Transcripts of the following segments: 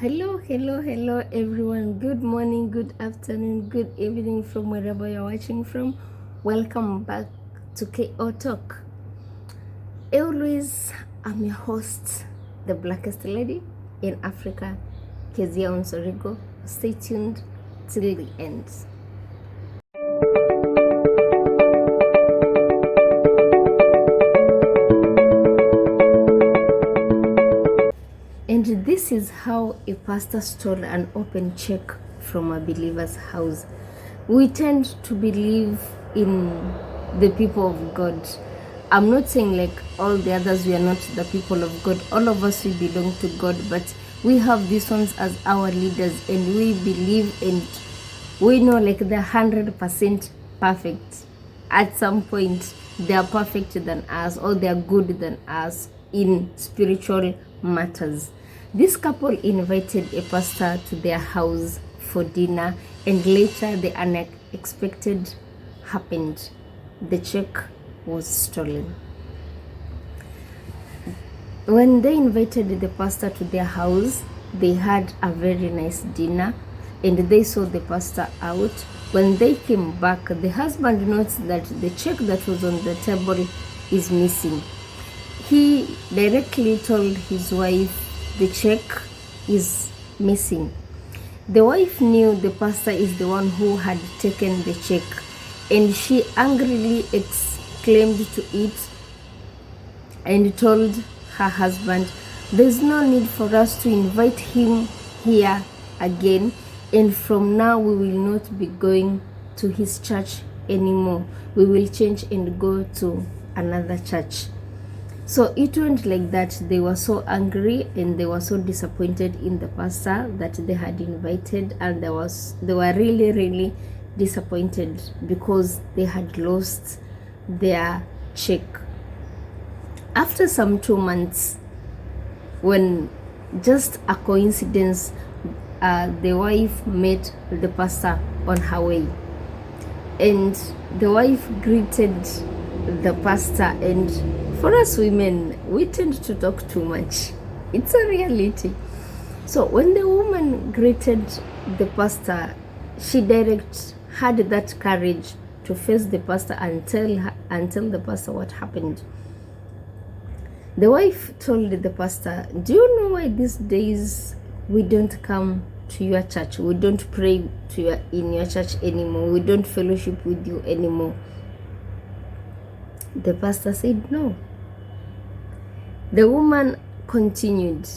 Hello, everyone. Good morning, good afternoon, good evening from wherever you're watching from. Welcome back to KO Talk. Always, I'm your host, the blackest lady in Africa, Kezia Onsorigo. Stay tuned till the end. And this is how a pastor stole an open check from a believer's house. We tend to believe in the people of God. I'm not saying like all the others, we are not the people of God. All of us, we belong to God, but we have these ones as our leaders, and we believe and we know like they're 100% perfect. At some point, they are perfect than us, or they are good than us in spiritual matters. This couple invited a pastor to their house for dinner, and later the unexpected happened. The check was stolen. When they invited the pastor to their house, they had a very nice dinner and they saw the pastor out. When they came back, the husband notes that the check that was on the table is missing. He directly told his wife the check is missing. The wife knew the pastor is the one who had taken the check, and she angrily exclaimed to it and told her husband, "There's no need for us to invite him here again, and from now we will not be going to his church anymore. We will change and go to another church." So it went like that. They were so angry and they were so disappointed in the pastor that they had invited, and they were really disappointed because they had lost their check. After some 2 months, when just a coincidence, the wife met the pastor on her way, and the wife greeted the pastor. And for us women, we tend to talk too much. It's a reality. So when the woman greeted the pastor, she had that courage to face the pastor and tell the pastor what happened. The wife told the pastor, "Do you know why these days we don't come to your church? We don't pray in your church anymore. We don't fellowship with you anymore." The pastor said no. The woman continued,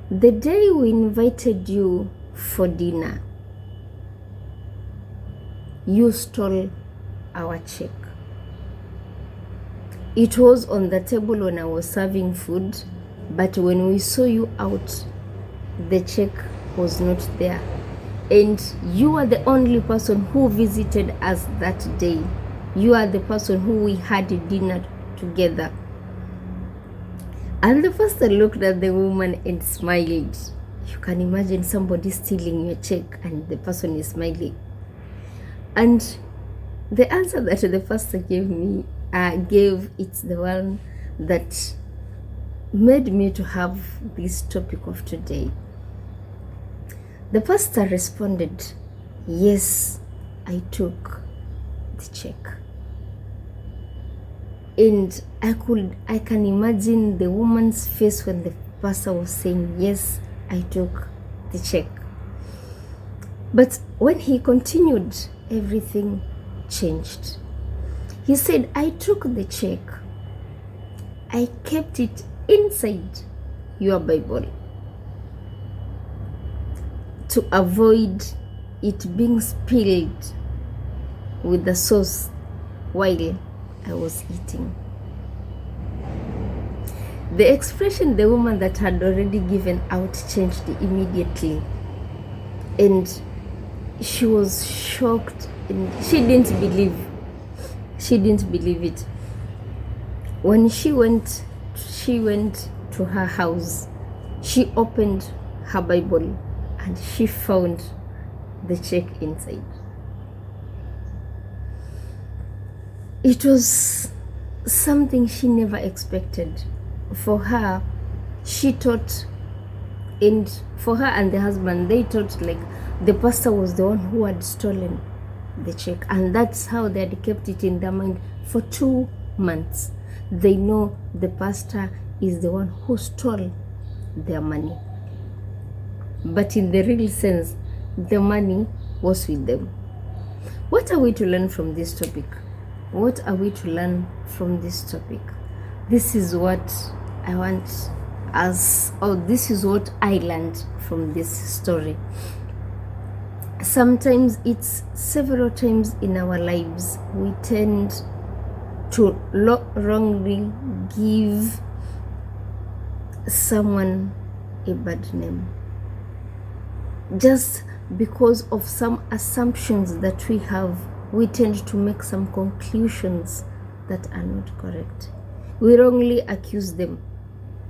"The day we invited you for dinner, you stole our check. It was on the table when I was serving food, but when we saw you out, the check was not there. And you are the only person who visited us that day. You are the person who we had dinner together." And the pastor looked at the woman and smiled. You can imagine somebody stealing your check and the person is smiling. And the answer that the pastor gave, it's the one that made me to have this topic of today. The pastor responded, "Yes, I took the check." And I can imagine the woman's face when the pastor was saying, "Yes, I took the check." But when he continued, everything changed. He said, "I took the check. I kept it inside your Bible to avoid it being spilled with the sauce while I was eating." The expression the woman that had already given out changed immediately, and she was shocked and she didn't believe it. When she went to her house, she opened her Bible and she found the check inside. It was something she never expected. For her, she thought And for her and the husband, they thought like the pastor was the one who had stolen the check, and that's how they had kept it in their mind for 2 months. They know the pastor is the one who stole their money, but in the real sense, the money was with them. What are we to learn from this topic? What are we to learn from this topic? This is what I want this is what I learned from this story. Sometimes, it's several times in our lives, we tend to wrongly give someone a bad name just because of some assumptions that we have. We tend to make some conclusions that are not correct. We wrongly accuse them.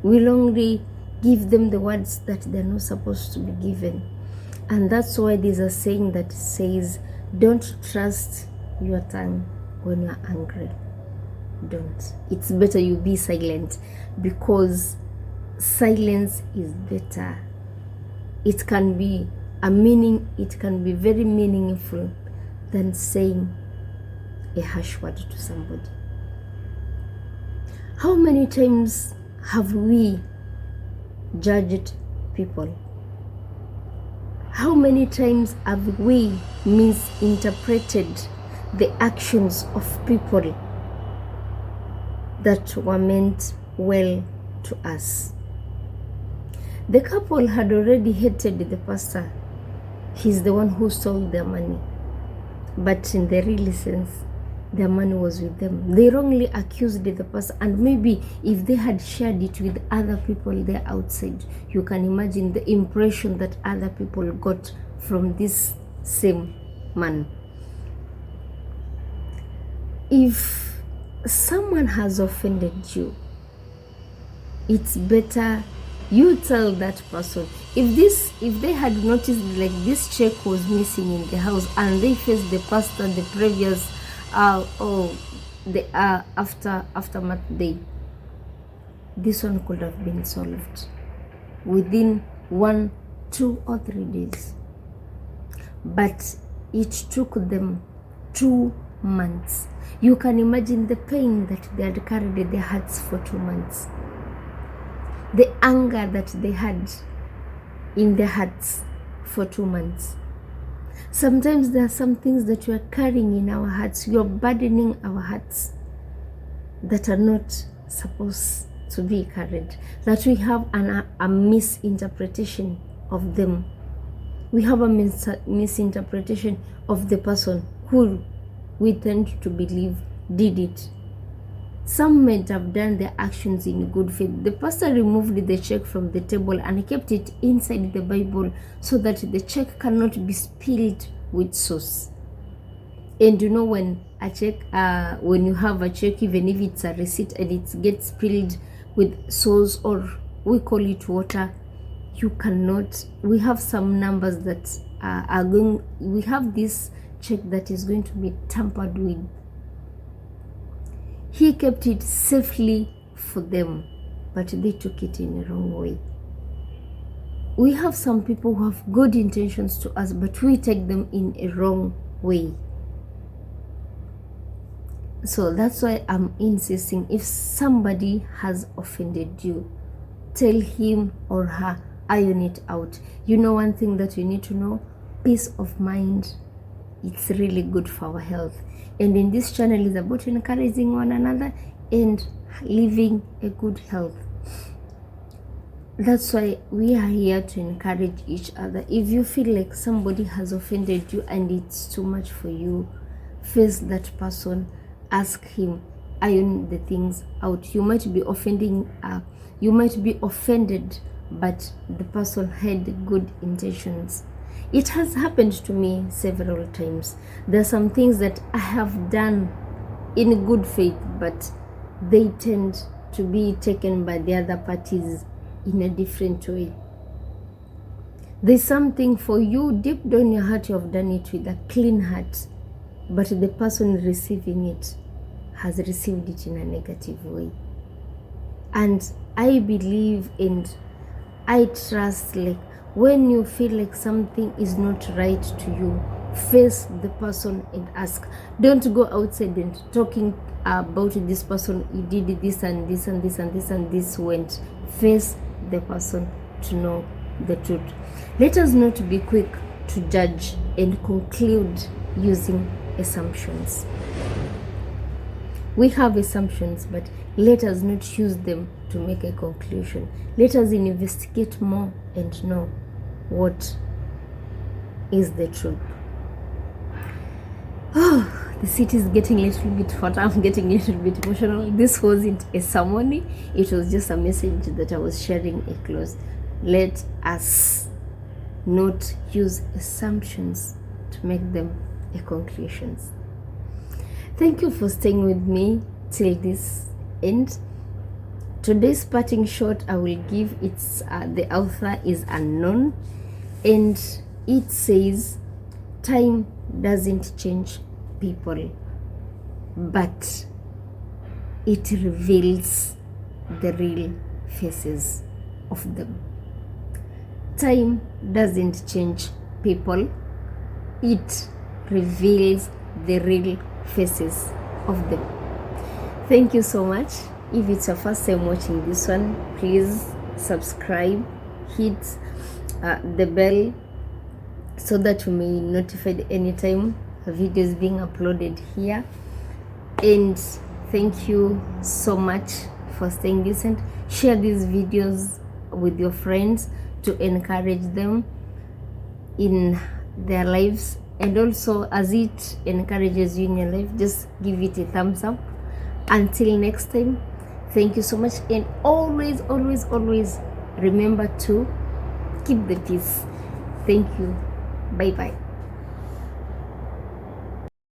We wrongly give them the words that they're not supposed to be given. And that's why there's a saying that says, don't trust your tongue when you're angry. Don't. It's better you be silent, because silence is better. It can be very meaningful than saying a harsh word to somebody. How many times have we judged people? How many times have we misinterpreted the actions of people that were meant well to us? The couple had already hated the pastor. He's the one who stole their money. But in the real sense, their money was with them. They wrongly accused the pastor, and maybe if they had shared it with other people there outside, you can imagine the impression that other people got from this same man. If someone has offended you, it's better you tell that person. If they had noticed like this check was missing in the house, and they faced the pastor the previous aftermath day, this one could have been solved within 1, 2, or 3 days. But it took them 2 months. You can imagine the pain that they had carried in their hearts for 2 months. The anger that they had in their hearts for 2 months. Sometimes there are some things that we are carrying in our hearts. We are burdening our hearts that are not supposed to be carried. That we have a misinterpretation of them. We have a misinterpretation of the person who we tend to believe did it. Some might have done their actions in good faith. The pastor removed the check from the table and kept it inside the Bible so that the check cannot be spilled with sauce. And you know, when a check, when you have a check, even if it's a receipt and it gets spilled with sauce, or we call it water, you cannot. We have some numbers that are going. We have this check that is going to be tampered with. He kept it safely for them, but they took it in the wrong way. We have some people who have good intentions to us, but we take them in a wrong way. So that's why I'm insisting, if somebody has offended you, tell him or her, iron it out. You know, one thing that you need to know, peace of mind, it's really good for our health. And in this channel is about encouraging one another and living a good health. That's why we are here to encourage each other. If you feel like somebody has offended you and it's too much for you, face that person, ask him, iron the things out. You might be offended, but the person had good intentions. It has happened to me several times. There are some things that I have done in good faith, but they tend to be taken by the other parties in a different way. There's something for you deep down your heart, you have done it with a clean heart, but the person receiving it has received it in a negative way. And I believe, and I trust. Like when you feel like something is not right to you, face the person and ask. Don't go outside and talking about this person. You did this and this and this and this and this went. Face the person to know the truth. Let us not be quick to judge and conclude using assumptions. We have assumptions, but let us not use them to make a conclusion. Let us investigate more and know what is the truth. Oh, the city is getting a little bit hot. I'm getting a little bit emotional. This wasn't a ceremony. It was just a message that I was sharing a close. Let us not use assumptions to make them a conclusions. Thank you for staying with me till this end. Today's parting shot I will give, it's the author is unknown, and it says, time doesn't change people, but it reveals the real faces of them. Time doesn't change people, it reveals the real faces of them. Thank you so much. If it's your first time watching this one, please subscribe, hit the bell so that you may be notified anytime a video is being uploaded here. And thank you so much for staying decent. Share these videos with your friends to encourage them in their lives, and also as it encourages you in your life, just give it a thumbs up. Until next time, thank you so much, and always remember to keep the peace. Thank you. Bye bye.